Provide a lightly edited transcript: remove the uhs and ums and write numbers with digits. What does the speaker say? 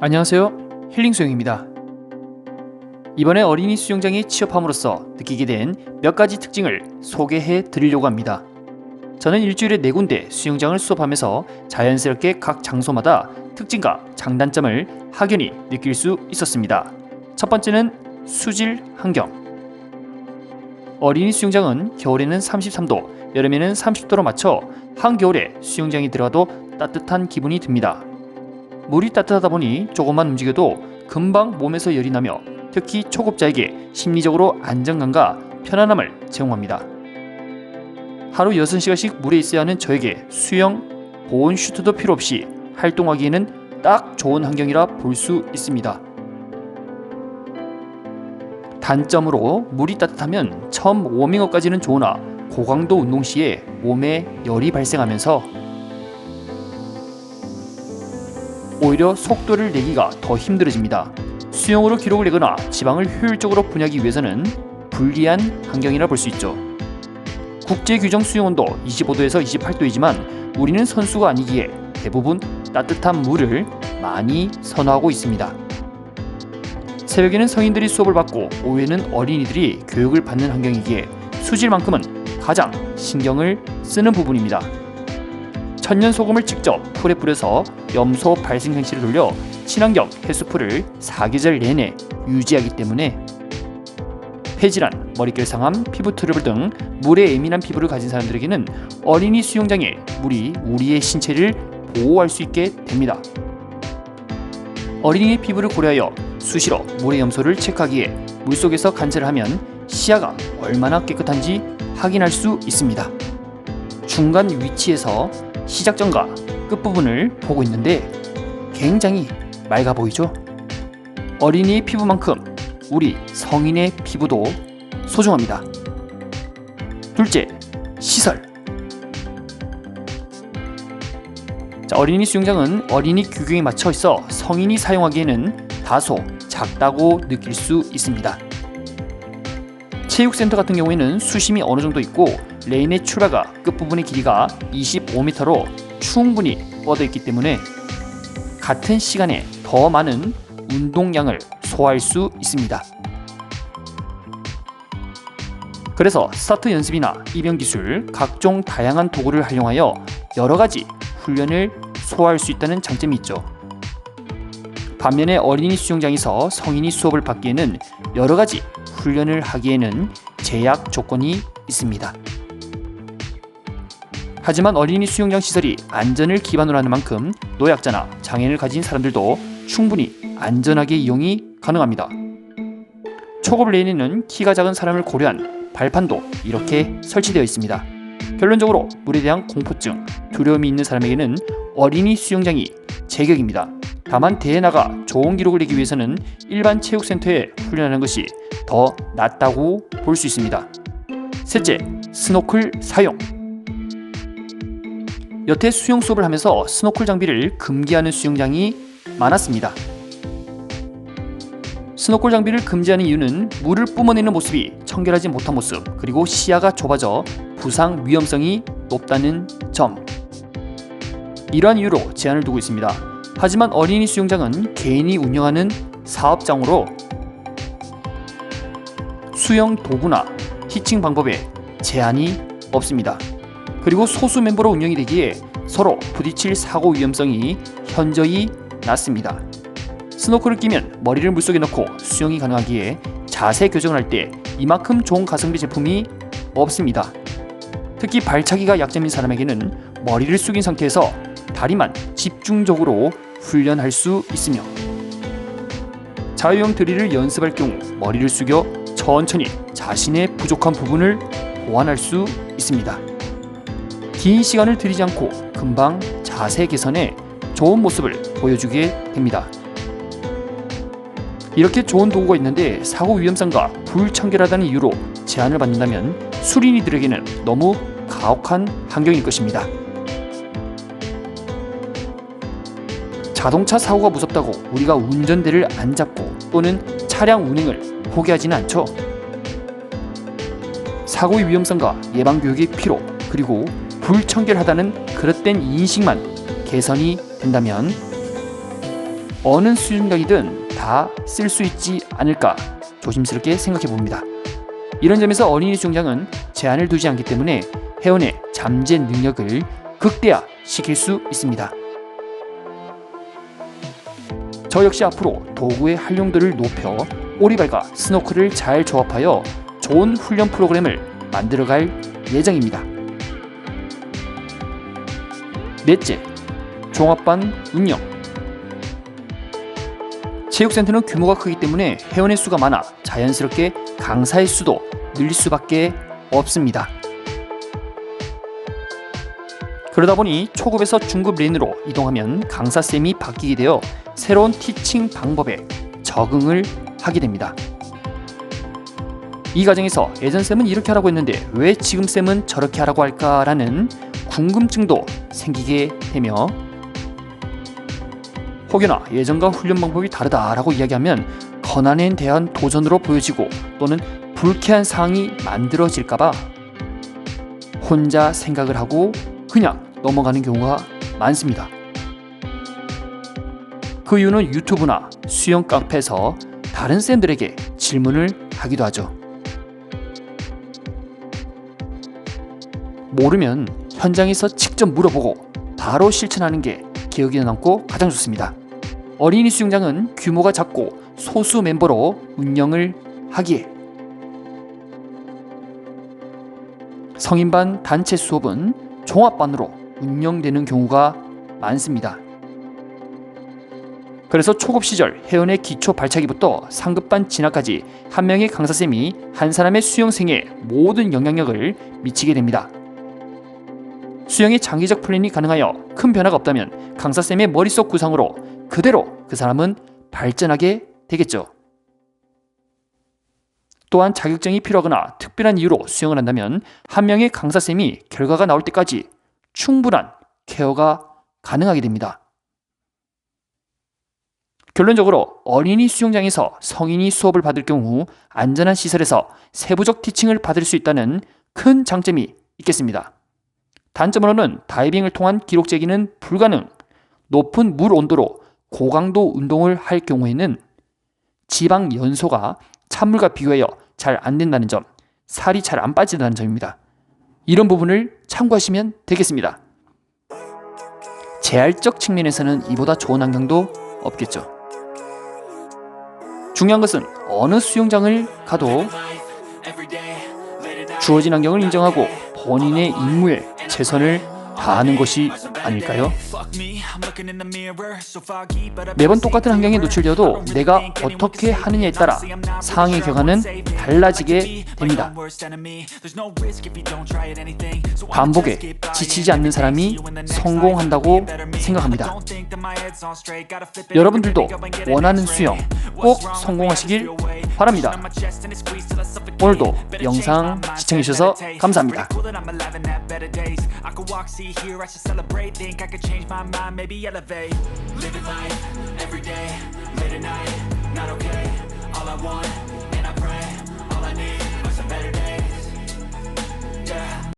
안녕하세요, 힐링수영입니다. 이번에 어린이 수영장에 취업함으로써 느끼게 된 몇 가지 특징을 소개해 드리려고 합니다. 저는 일주일에 4군데 수영장을 수업하면서 자연스럽게 각 장소마다 특징과 장단점을 확연히 느낄 수 있었습니다. 첫 번째는 수질 환경. 어린이 수영장은 겨울에는 33도, 여름에는 30도로 맞춰 한겨울에 수영장에 들어가도 따뜻한 기분이 듭니다. 물이 따뜻하다 보니 조금만 움직여도 금방 몸에서 열이 나며 특히 초급자에게 심리적으로 안정감과 편안함을 제공합니다. 하루 6시간씩 물에 있어야 하는 저에게 수영, 보온 슈트도 필요 없이 활동하기에는 딱 좋은 환경이라 볼 수 있습니다. 단점으로 물이 따뜻하면 처음 워밍업까지는 좋으나 고강도 운동 시에 몸에 열이 발생하면서 오히려 속도를 내기가 더 힘들어집니다. 수영으로 기록을 내거나 지방을 효율적으로 분해하기 위해서는 불리한 환경이라 볼 수 있죠. 국제 규정 수영온도 25도에서 28도이지만 우리는 선수가 아니기에 대부분 따뜻한 물을 많이 선호하고 있습니다. 새벽에는 성인들이 수업을 받고 오후에는 어린이들이 교육을 받는 환경이기에 수질만큼은 가장 신경을 쓰는 부분입니다. 천연 소금을 직접 풀에 뿌려서 염소 발생 장치를 돌려 친환경 해수풀을 사계절 내내 유지하기 때문에 폐질환, 머릿결 상함, 피부 트러블 등 물에 예민한 피부를 가진 사람들에게는 어린이 수영장에 물이 우리의 신체를 보호할 수 있게 됩니다. 어린이의 피부를 고려하여 수시로 물의 염소를 체크하기에 물속에서 관찰을 하면 시야가 얼마나 깨끗한지 확인할 수 있습니다. 중간 위치에서 시작점과 끝부분을 보고 있는데 굉장히 맑아 보이죠? 어린이의 피부만큼 우리 성인의 피부도 소중합니다. 둘째, 시설. 어린이 수영장은 어린이 규격에 맞춰 있어 성인이 사용하기에는 다소 작다고 느낄 수 있습니다. 체육센터 같은 경우에는 수심이 어느 정도 있고 레인의 출하가 끝부분의 길이가 25m로 충분히 뻗어 있기 때문에 같은 시간에 더 많은 운동량을 소화할 수 있습니다. 그래서 스타트 연습이나 이병 기술, 각종 다양한 도구를 활용하여 여러 가지 훈련을 소화할 수 있다는 장점이 있죠. 반면에 어린이 수영장에서 성인이 수업을 받기에는 여러 가지 훈련을 하기에는 제약 조건이 있습니다. 하지만 어린이 수영장 시설이 안전을 기반으로 하는 만큼 노약자나 장애를 가진 사람들도 충분히 안전하게 이용이 가능합니다. 초급 레인에는 키가 작은 사람을 고려한 발판도 이렇게 설치되어 있습니다. 결론적으로 물에 대한 공포증, 두려움이 있는 사람에게는 어린이 수영장이 제격입니다. 다만 대회에 나가 좋은 기록을 내기 위해서는 일반 체육센터에 훈련하는 것이 더 낫다고 볼 수 있습니다. 셋째, 스노클 사용. 여태 수영 수업을 하면서 스노클 장비를 금기하는 수영장이 많았습니다. 스노클 장비를 금지하는 이유는 물을 뿜어내는 모습이 청결하지 못한 모습, 그리고 시야가 좁아져 부상 위험성이 높다는 점, 이러한 이유로 제한을 두고 있습니다. 하지만 어린이 수영장은 개인이 운영하는 사업장으로 수영 도구나 티칭 방법에 제한이 없습니다. 그리고 소수 멤버로 운영이 되기에 서로 부딪힐 사고 위험성이 현저히 낮습니다. 스노클을 끼면 머리를 물속에 넣고 수영이 가능하기에 자세 교정을 할 때 이만큼 좋은 가성비 제품이 없습니다. 특히 발차기가 약점인 사람에게는 머리를 숙인 상태에서 다리만 집중적으로 훈련할 수 있으며 자유형 드릴을 연습할 경우 머리를 숙여 천천히 자신의 부족한 부분을 보완할 수 있습니다. 긴 시간을 들이지 않고 금방 자세 개선에 좋은 모습을 보여주게 됩니다. 이렇게 좋은 도구가 있는데 사고 위험성과 불청결하다는 이유로 제한을 받는다면 수린이들에게는 너무 가혹한 환경일 것입니다. 자동차 사고가 무섭다고 우리가 운전대를 안 잡고 또는 차량 운행을 포기하지는 않죠. 사고의 위험성과 예방교육의 필요, 그리고 불청결하다는 그릇된 인식만 개선이 된다면 어느 수영장이든 다 쓸 수 있지 않을까 조심스럽게 생각해 봅니다. 이런 점에서 어린이 수영장은 제한을 두지 않기 때문에 회원의 잠재 능력을 극대화시킬 수 있습니다. 저 역시 앞으로 도구의 활용도를 높여 오리발과 스노클을 잘 조합하여 좋은 훈련 프로그램을 만들어갈 예정입니다. 넷째, 종합반 운영. 체육센터는 규모가 크기 때문에 회원의 수가 많아 자연스럽게 강사의 수도 늘릴 수밖에 없습니다. 그러다 보니 초급에서 중급 레인으로 이동하면 강사쌤이 바뀌게 되어 새로운 티칭 방법에 적응을 하게 됩니다. 이 과정에서 예전 쌤은 이렇게 하라고 했는데 왜 지금 쌤은 저렇게 하라고 할까라는 궁금증도 생기게 되며, 혹여나 예전과 훈련 방법이 다르다라고 이야기하면 권한에 대한 도전으로 보여지고 또는 불쾌한 상황이 만들어질까봐 혼자 생각을 하고 그냥 넘어가는 경우가 많습니다. 그 이유는 유튜브나 수영 카페에서 다른 쌤들에게 질문을 하기도 하죠. 모르면 현장에서 직접 물어보고 바로 실천하는 게 기억에 남고 가장 좋습니다. 어린이 수영장은 규모가 작고 소수 멤버로 운영을 하기에 성인반 단체 수업은 종합반으로 운영되는 경우가 많습니다. 그래서 초급 시절 회원의 기초 발차기부터 상급반 진학까지 한 명의 강사쌤이 한 사람의 수영생에 모든 영향력을 미치게 됩니다. 수영의 장기적 훈련이 가능하여 큰 변화가 없다면 강사쌤의 머릿속 구상으로 그대로 그 사람은 발전하게 되겠죠. 또한 자격증이 필요하거나 특별한 이유로 수영을 한다면 한 명의 강사쌤이 결과가 나올 때까지 충분한 케어가 가능하게 됩니다. 결론적으로 어린이 수영장에서 성인이 수업을 받을 경우 안전한 시설에서 세부적 티칭을 받을 수 있다는 큰 장점이 있겠습니다. 단점으로는 다이빙을 통한 기록 재기는 불가능, 높은 물 온도로 고강도 운동을 할 경우에는 지방 연소가 찬물과 비교하여 잘 안 된다는 점, 살이 잘 안 빠진다는 점입니다. 이런 부분을 참고하시면 되겠습니다. 재활적 측면에서는 이보다 좋은 환경도 없겠죠. 중요한 것은 어느 수영장을 가도 주어진 환경을 인정하고 본인의 임무에 최선을 다하는 것이 아닐까요? 매번 똑같은 환경에 노출되어도 내가 어떻게 하느냐에 따라 상황의 결과는 달라지게 됩니다. 반복에 지치지 않는 사람이 성공한다고 생각합니다. 여러분들도 원하는 수영 꼭 성공하시길 바랍니다. 오늘도 영상 시청해주셔서 감사합니다. Here I should celebrate, think I could change my mind, maybe elevate. Living life, every day, late at night, not okay. All I want